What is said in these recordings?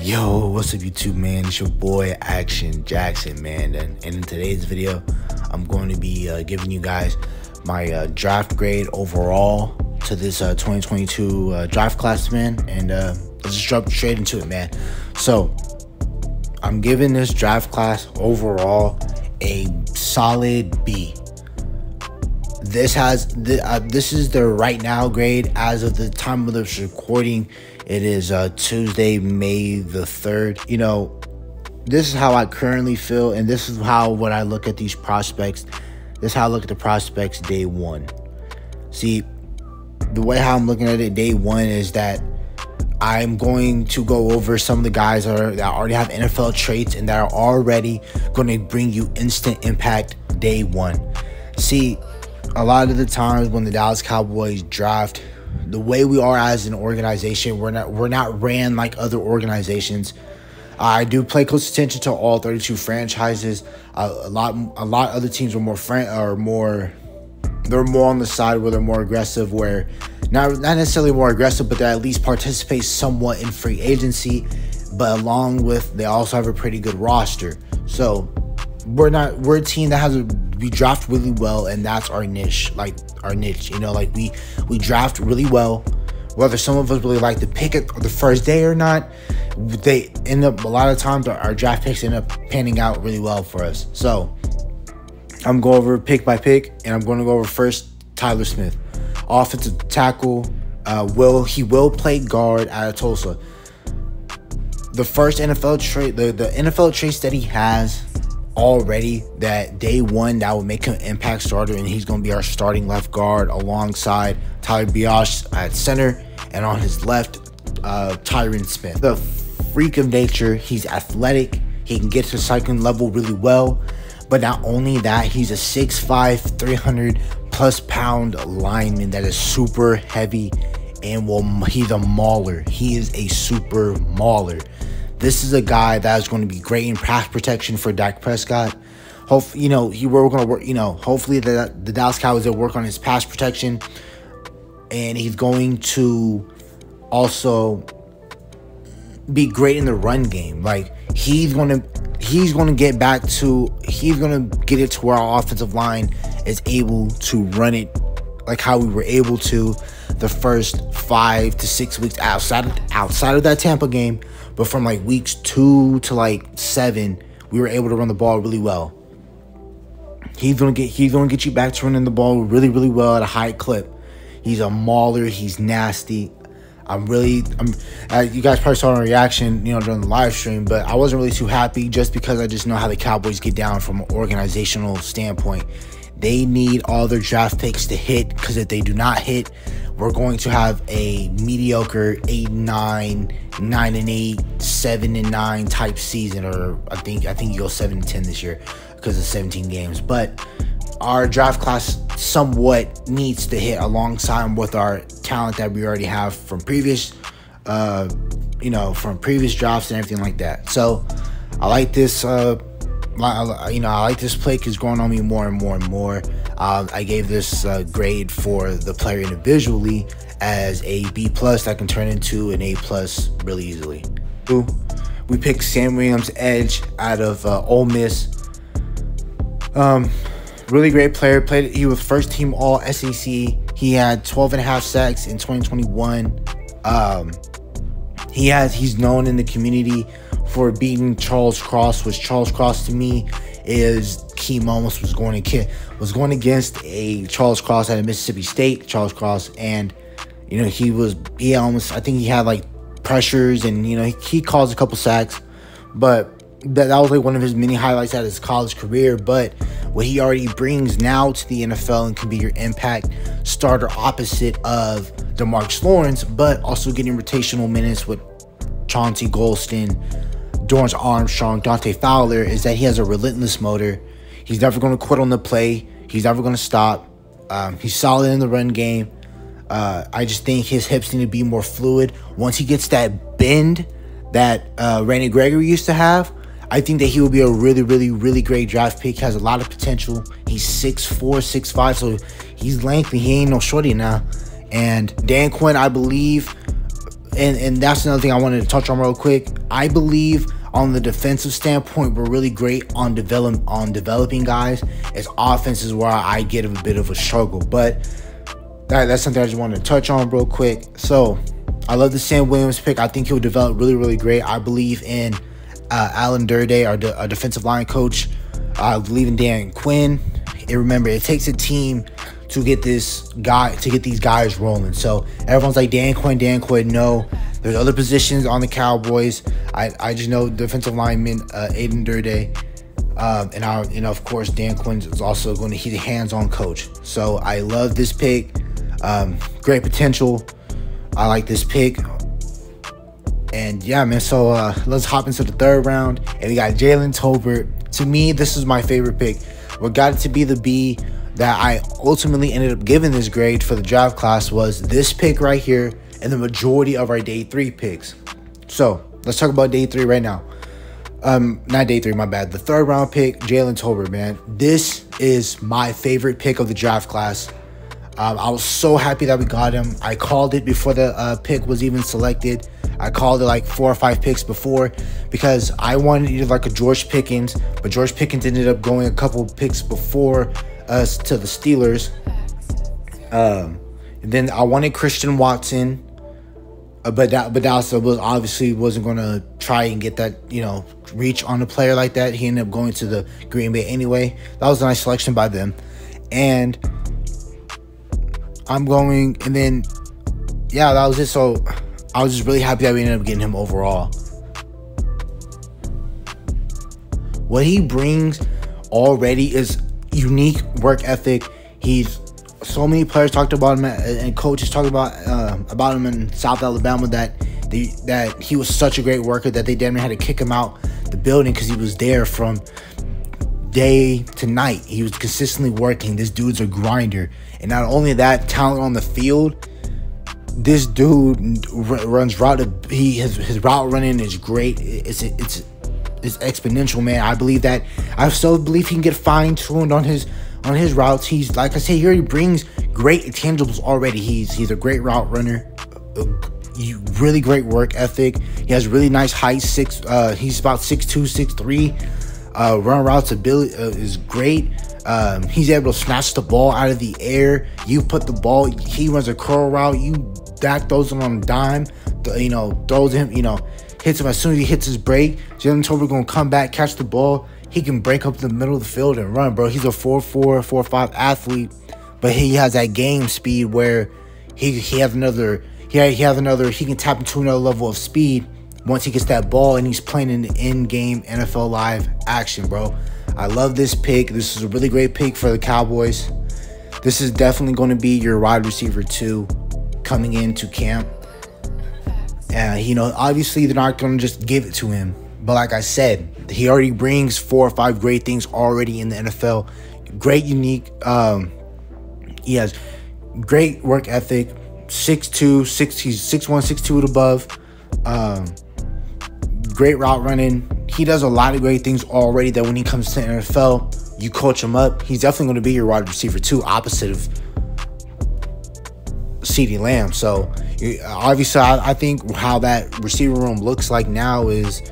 Yo, what's up YouTube, man? It's your boy Action Jackson, man. And in today's video, I'm going to be giving you guys my draft grade overall to this 2022 draft class, man. And let's just jump straight into it, man. So I'm giving this draft class overall a solid B. This is the right now grade as of the time of this recording. It is Tuesday, May the 3rd. You know, this is how I currently feel, and this is how when I look at these prospects, this is how I look at the prospects day one. See, the way how I'm looking at it day one is that I'm going to go over some of the guys that already have NFL traits and that are already going to bring you instant impact day one. See, a lot of the times when the Dallas Cowboys draft, the way we are as an organization, we're not ran like other organizations. I do pay close attention to all 32 franchises. A lot of other teams are they're more on the side where they're more aggressive, where not necessarily more aggressive, but they at least participate somewhat in free agency. But along with, they also have a pretty good roster. So we're a team that we draft really well, and that's our niche. You know, like we draft really well. Whether some of us really like to pick it the first day or not, they end up, a lot of times our draft picks end up panning out really well for us. So I'm going over pick by pick, and I'm going to go over first Tyler Smith, offensive tackle. He will play guard out of Tulsa. The first NFL trait, the NFL traits that he has already, that day one that will make him an impact starter, and he's going to be our starting left guard alongside Tyler Biash at center, and on his left, Tyron Smith. The freak of nature, he's athletic, he can get to the cycling level really well, but not only that, he's a 6'5", 300 plus pound lineman that is super heavy, and he's a mauler. He is a super mauler. This is a guy that is going to be great in pass protection for Dak Prescott. Hopefully, you know, we're going to work. You know, hopefully the Dallas Cowboys will work on his pass protection, and he's going to also be great in the run game. Like he's going to get it to where our offensive line is able to run it like how we were able to the first 5 to 6 weeks outside of that Tampa game. But from like weeks 2 to like 7, we were able to run the ball really well. He's gonna get you back to running the ball really, really well at a high clip. He's a mauler. He's nasty. You guys probably saw my reaction, you know, during the live stream, but I wasn't really too happy just because I just know how the Cowboys get down from an organizational standpoint. They need all their draft picks to hit, because if they do not hit, we're going to have a mediocre 8-9, 9-8, 7-9 type season, or I think you go 7-10 this year because of 17 games. But our draft class somewhat needs to hit alongside with our talent that we already have from previous, from previous drafts and everything like that. So I like this. I like this play because it's growing on me more and more and more. I gave this grade for the player individually as a B+ that can turn into an A+ really easily. We picked Sam Williams, edge out of Ole Miss. Really great player. He was first team All SEC. He had 12.5 sacks in 2021. He's known in the community for beating Charles Cross, which Charles Cross to me is key moments was going against a Charles Cross at a Mississippi State Charles Cross, and you know I think he had like pressures, and you know he caused a couple sacks, but that was like one of his many highlights out of his college career. But what he already brings now to the NFL and can be your impact starter opposite of DeMarcus Lawrence, but also getting rotational minutes with Chauncey Golston, Dorrance Armstrong, Dante Fowler, is that he has a relentless motor. He's never going to quit on the play. He's never going to stop. He's solid in the run game. I just think his hips need to be more fluid. Once he gets that bend that Randy Gregory used to have, I think that he will be a really, really, really great draft pick. He has a lot of potential. He's 6'4", 6'5", so he's lengthy. He ain't no shorty now. And Dan Quinn, I believe, and that's another thing I wanted to touch on real quick. I believe on the defensive standpoint, we're really great on developing guys. It's offense is where I get a bit of a struggle, but that's something I just wanted to touch on real quick. So I love the Sam Williams pick. I think he'll develop really, really great. I believe in Alan Durday, our defensive line coach. I believe in Dan Quinn. And remember, it takes a team to get these guys rolling. So everyone's like, Dan Quinn. No, there's other positions on the Cowboys. I just know defensive lineman Aiden Durday, and of course Dan Quinn is also going to be the hands-on coach. So I love this pick. Great potential. I like this pick. And yeah, man, so let's hop into the third round. And we got Jalen Tolbert. To me, this is my favorite pick. What got it to be the B that I ultimately ended up giving this grade for the draft class was this pick right here and the majority of our day 3 picks. So let's talk about day 3 right now. Not day 3, my bad. The third round pick, Jalen Tolbert, man. This is my favorite pick of the draft class. I was so happy that we got him. I called it before the pick was even selected. I called it like 4 or 5 picks before because I wanted either like a George Pickens, but George Pickens ended up going a couple picks before us to the Steelers. And then I wanted Christian Watson, but that also was obviously wasn't going to try and get that, reach on a player like that. He ended up going to the Green Bay anyway. That was a nice selection by them. And I'm going, and then, yeah, that was it. So I was just really happy that we ended up getting him overall. What he brings already is unique work ethic. So many players talked about him and coaches talked about him in South Alabama that he was such a great worker that they damn near had to kick him out the building because he was there from day to night. He was consistently working. This dude's a grinder. And not only that, talent on the field. This dude runs route. His route running is great. It's exponential, man. I still believe he can get fine-tuned on his routes. He's, like I say, he already brings great intangibles already. He's a great route runner. Really great work ethic. He has really nice height. He's about 6'2", 6'3". Run routes ability is great. He's able to snatch the ball out of the air. You put the ball, he runs a curl route. You back throws him on a dime. Throws him. Hits him as soon as he hits his break. Jalen Tolbert gonna come back, catch the ball. He can break up the middle of the field and run, bro. He's a 4'4", 4'5" athlete, but he has that game speed where he can tap into another level of speed once he gets that ball and he's playing in the in-game NFL live action, bro. I love this pick. This is a really great pick for the Cowboys. This is definitely going to be your wide receiver 2 coming into camp. And, obviously they're not going to just give it to him. But like I said, he already brings 4 or 5 great things already in the NFL. Great, unique. He has great work ethic. 6'2", he's 6'1", 6'2" and above. Great route running. He does a lot of great things already that when he comes to the NFL, you coach him up. He's definitely going to be your wide receiver 2, opposite of CeeDee Lamb. So obviously, I think how that receiver room looks like now is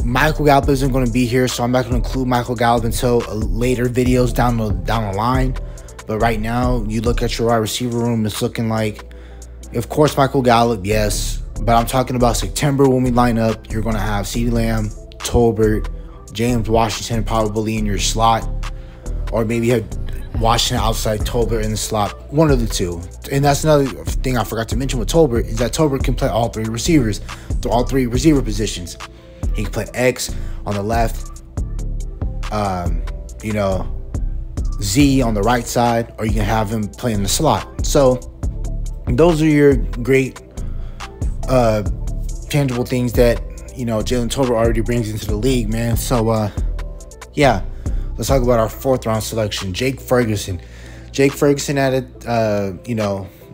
Michael Gallup isn't going to be here, so I'm not going to include Michael Gallup until later videos down the line. But right now, you look at your wide receiver room, it's looking like, of course, Michael Gallup, yes. But I'm talking about September when we line up. You're going to have CeeDee Lamb, Tolbert, James Washington probably in your slot. Or maybe you have Washington outside, Tolbert in the slot. One of the two. And that's another thing I forgot to mention with Tolbert is that Tolbert can play all 3 receivers. All 3 receiver positions. He can play X on the left. Z on the right side. Or you can have him play in the slot. So those are your great tangible things that Jalen Tolbert already brings into the league, man. So yeah, let's talk about our 4th round selection, Jake Ferguson. Jake Ferguson added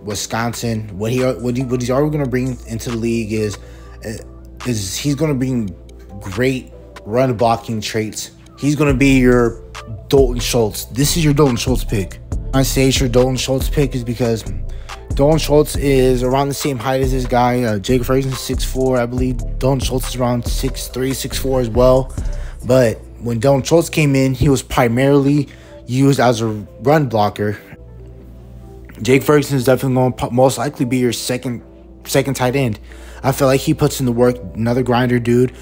Wisconsin. What he's already going to bring into the league is he's going to bring great run blocking traits. He's going to be your Dalton Schultz. This is your Dalton Schultz pick. I say it's your Dalton Schultz pick is because Dalton Schultz is around the same height as this guy. Jake Ferguson 6'4", I believe. Dalton Schultz is around 6'3", 6'4" as well. But when Dalton Schultz came in, he was primarily used as a run blocker. Jake Ferguson is definitely going to most likely be your second tight end. I feel like he puts in the work. Another grinder dude.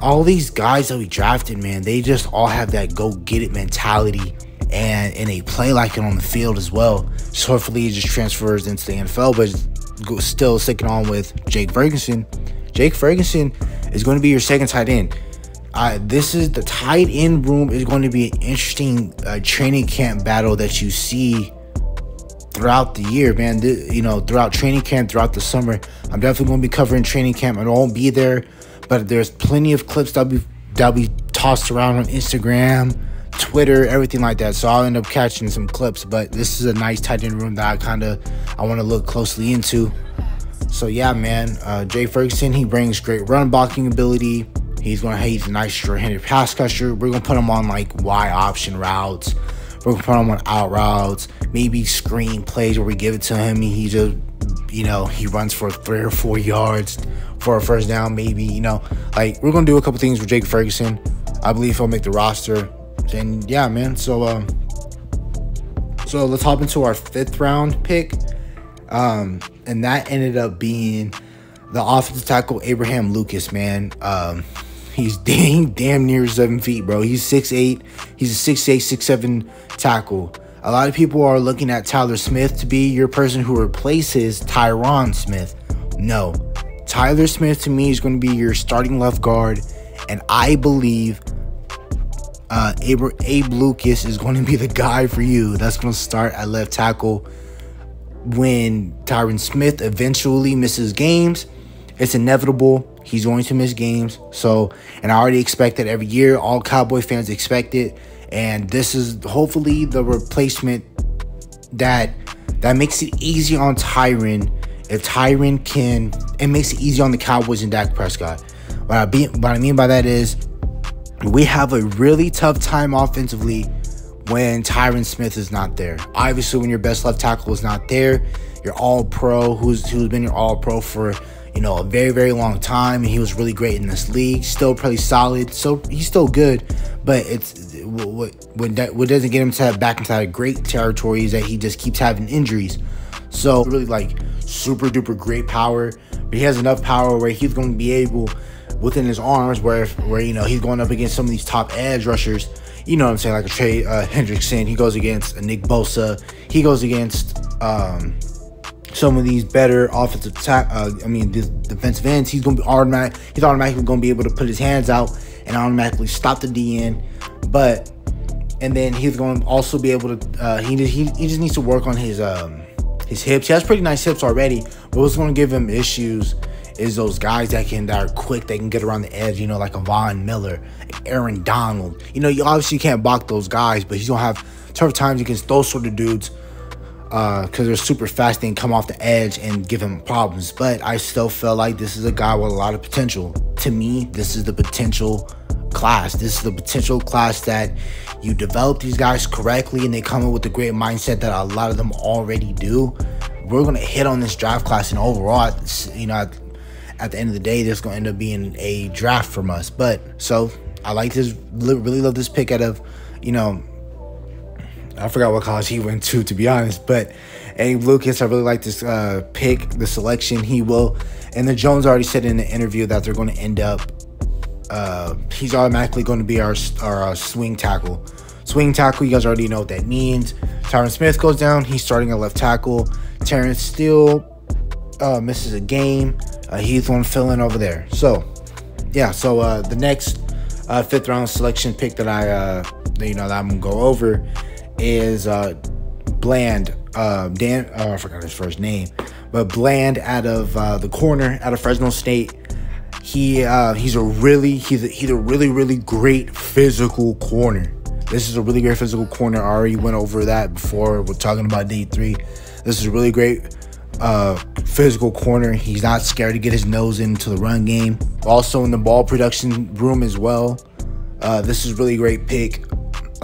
All these guys that we drafted, man, they just all have that go-get-it mentality. And they play like it on the field as well. So hopefully he just transfers into the NFL, but still sticking on with Jake Ferguson. Jake Ferguson is going to be your second tight end. This is the tight end room is going to be an interesting training camp battle that you see throughout the year, man. Throughout training camp, throughout the summer. I'm definitely going to be covering training camp. I won't be there, but there's plenty of clips that'll be tossed around on Instagram, Twitter, everything like that. So I'll end up catching some clips, but this is a nice tight end room that I want to look closely into. So yeah, man, Jay Ferguson, he brings great run blocking ability. He's a nice short-handed pass catcher. We're gonna put him on like Y option routes. We're gonna put him on out routes, maybe screen plays where we give it to him and he just, he runs for 3 or 4 yards for a first down, maybe. Like we're gonna do a couple things with Jake Ferguson. I believe he'll make the roster. And yeah, man. So let's hop into our 5th round pick. And that ended up being the offensive tackle Abraham Lucas, man. He's damn near 7 feet, bro. He's 6'8". He's a 6'8", 6'7" tackle. A lot of people are looking at Tyler Smith to be your person who replaces Tyron Smith. No. Tyler Smith, to me, is going to be your starting left guard. And I believe Abe Lucas is going to be the guy for you. That's going to start at left tackle when Tyron Smith eventually misses games. It's inevitable. He's going to miss games. And I already expect it every year. All Cowboy fans expect it. And this is hopefully the replacement that makes it easy on Tyron. If Tyron can, it makes it easy on the Cowboys and Dak Prescott. What I mean by that is we have a really tough time offensively when Tyron Smith is not there. Obviously, when your best left tackle is not there, your all-pro, who's been your all-pro for a very, very long time, and he was really great in this league, still pretty solid. So he's still good, but it's what doesn't get him back into that great territory is that he just keeps having injuries. So really like super duper great power, but he has enough power where he's going to be able within his arms where he's going up against some of these top edge rushers. You know what I'm saying, like a Trey Hendrickson. He goes against a Nick Bosa. He goes against some of these better offensive defensive ends. He's going to be automatically going to be able to put his hands out and automatically stop the DN. And then he's going to also be able to he just needs to work on his hips. He has pretty nice hips already, but what's going to give him issues is those guys that are quick, they can get around the edge, like a Von Miller, Aaron Donald. You obviously can't block those guys, but he's going to have tough times against those sort of dudes because they're super fast. They can come off the edge and give him problems. But I still feel like this is a guy with a lot of potential. To me, this is the potential class. This is the potential class that you develop these guys correctly and they come in with a great mindset that a lot of them already do. We're going to hit on this draft class, and overall, at the end of the day, there's going to end up being a draft from us. So I like this, really love this pick out of, I forgot what college he went to be honest. But Abe Lucas, I really like this pick, the selection. And the Jones already said in the interview that they're going to end up, he's automatically going to be our swing tackle. Swing tackle, you guys already know what that means. Tyron Smith goes down, he's starting at left tackle. Terrence Steele misses a game. He's going to fill in over there. So, yeah. So the next 5th round selection pick that that I'm gonna go over is Bland. I forgot his first name, but Bland out of the corner out of Fresno State. He's a really great physical corner. This is a really great physical corner. I already went over that before. We're talking about day 3. This is a really great physical corner. He's not scared to get his nose into the run game. Also in the ball production room as well. This is a really great pick.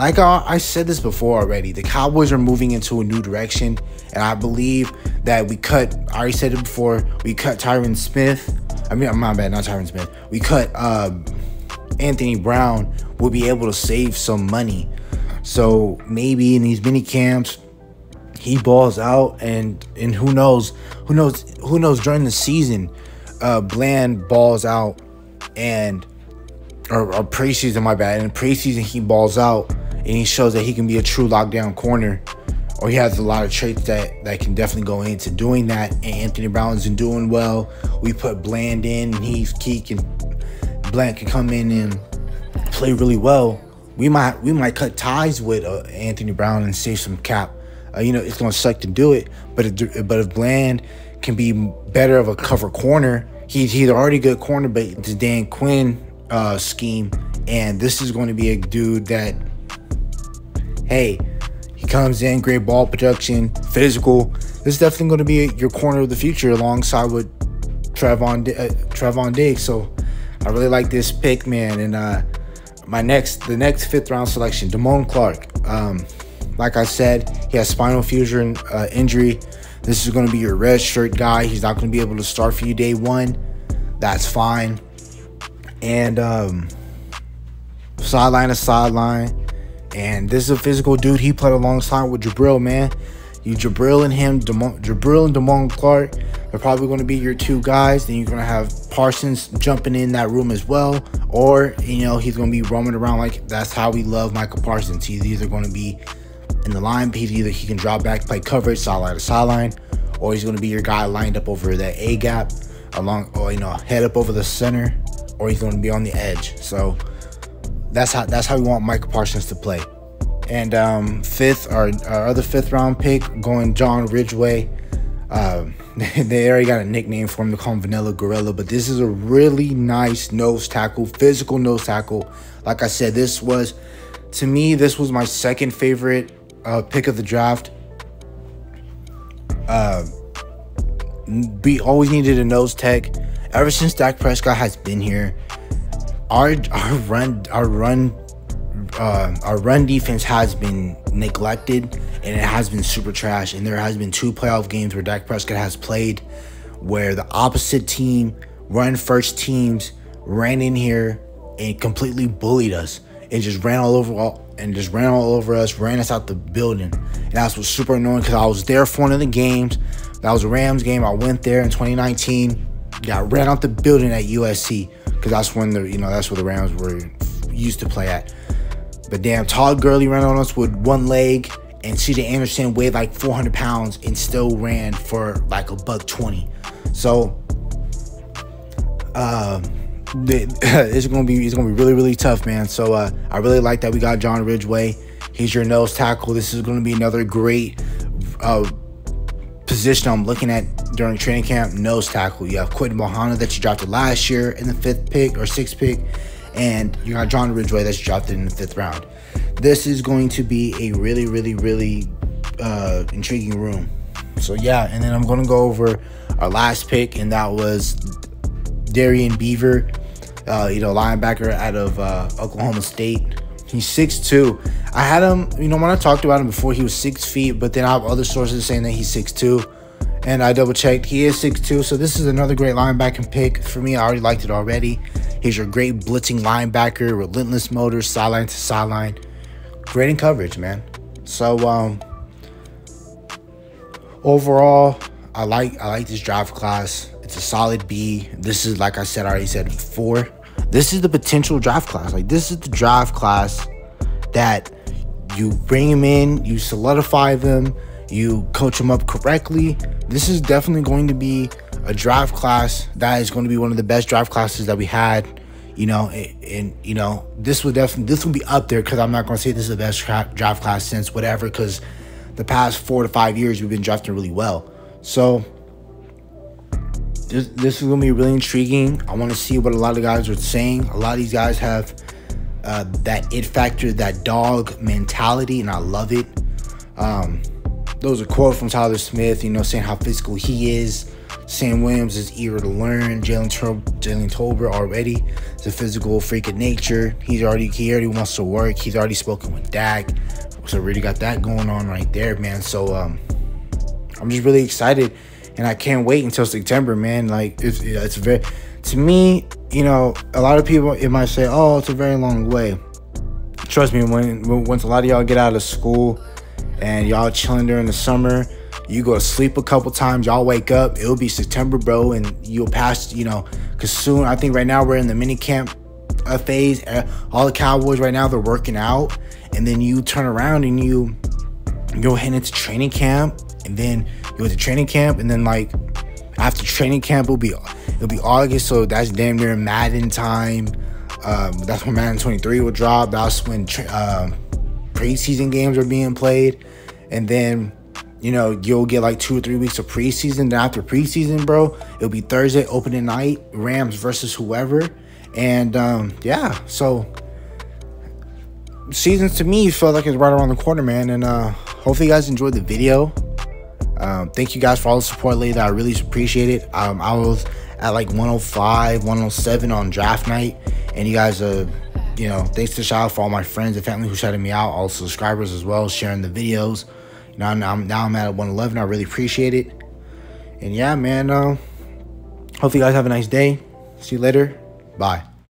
like I said this before already, the Cowboys are moving into a new direction, and I believe that I already said it before, we cut Tyron Smith. I mean, my bad, not Tyron Smith. We cut Anthony Brown. We'll be able to save some money. So maybe in these mini camps, he balls out, and who knows during the season, Bland balls out, or preseason, my bad. In preseason, he balls out, and he shows that he can be a true lockdown corner, or he has a lot of traits that can definitely go into doing that. And Anthony Brown's been doing well. We put Bland in, and Bland can come in and play really well. We might cut ties with Anthony Brown and save some cap. It's gonna suck to do it, but if Bland can be better of a cover corner, he's already a good corner, but it's Dan Quinn scheme, and this is going to be a dude that, hey, he comes in, great ball production, physical. This is definitely going to be your corner of the future alongside with Trevon Diggs. So I really like this pick, man. And the next 5th round selection, Damone Clark. Like I said, he has spinal fusion injury. This is going to be your red shirt guy. He's not going to be able to start for you day one. That's fine. And sideline to sideline. And this is a physical dude. He played alongside with Jabril, man. Jabril and Damone Clark are probably going to be your two guys. Then you're going to have Parsons jumping in that room as well. Or, he's going to be roaming around like that's how we love Michael Parsons. He's either going to be in the line, he can drop back, play coverage, sideline to sideline, or he's going to be your guy lined up over that A gap, head up over the center, or he's going to be on the edge. So that's how we want Michael Parsons to play. And our other 5th round pick, going John Ridgeway. They already got a nickname for him. They call him Vanilla Gorilla, but this is a really nice nose tackle, physical nose tackle. Like I said, this was my second favorite pick of the draft. We always needed a nose tech. Ever since Dak Prescott has been here, our run defense has been neglected, and it has been super trash. And there has been 2 playoff games where Dak Prescott has played where the opposite team, run first teams, ran in here and completely bullied us and just ran all over us, ran us out the building. And that's what's super annoying, because I was there for one of the games. That was a Rams game. I went there in 2019, got ran out the building at USC, because that's when that's where the Rams were used to play at. But damn, Todd Gurley ran on us with one leg, and CJ Anderson weighed like 400 pounds and still ran for like $120. So it's gonna be really, really tough, man. So I really like that we got John Ridgeway. He's your nose tackle. This is gonna be another great position I'm looking at during training camp. Nose tackle. You have Quinn that you drafted last year in the 5th pick or 6th pick, and you got John Ridgeway that's drafted in the 5th round. This is going to be a really, really, really intriguing room. So yeah, and then I'm gonna go over our last pick, and that was Darian Beaver, linebacker out of Oklahoma State. He's 6'2". I had him, when I talked about him before, he was 6 feet, but then I have other sources saying that he's 6'2", and I double checked. He is 6'2", so this is another great linebacking pick for me. I already liked it already. He's your great blitzing linebacker, relentless motor, sideline to sideline, great in coverage, man. So overall, I like this draft class. It's a solid B. This is, like I already said before, this is the potential draft class. Like, this is the draft class that you bring them in, you solidify them, you coach them up correctly. This is definitely going to be a draft class that is going to be one of the best draft classes that we had. This will be up there, because I'm not going to say this is the best draft class since whatever, because the past 4 to 5 years we've been drafting really well. So this is going to be really intriguing. I want to see what a lot of guys are saying. A lot of these guys have that it factor, that dog mentality, and I love it. there was a quote from Tyler Smith, you know, saying how physical he is. Sam Williams is eager to learn. Jalen Tolbert already is a physical freak of nature. He already wants to work. He's already spoken with Dak. So really got that going on right there, man. So I'm just really excited, and I can't wait until September, man. Like it's very, to me, you know, a lot of people, it might say, oh, it's a very long way. Trust me, once a lot of y'all get out of school and y'all chilling during the summer, you go to sleep a couple times, y'all wake up, it'll be September, bro, and you'll pass, you know, because soon, I think right now we're in the mini camp phase. All the Cowboys right now, they're working out, and then you turn around and you go head into training camp, and then you go to training camp, and then like after training camp, it'll be August, so that's damn near Madden time. That's when Madden 23 will drop. That's when preseason games are being played, and then, you know, you'll get like 2 or 3 weeks of preseason. Then after preseason, bro, it'll be Thursday opening night, Rams versus whoever. And yeah, so seasons to me feel like it's right around the corner, man. And hopefully you guys enjoyed the video. Thank you guys for all the support lately. I really appreciate it. I was at like 105, 107 on draft night, and you guys you know, thanks to shout out for all my friends and family who shouted me out, all the subscribers as well, sharing the videos. Now I'm at 111. I really appreciate it. And yeah, man, hope you guys have a nice day. See you later. Bye.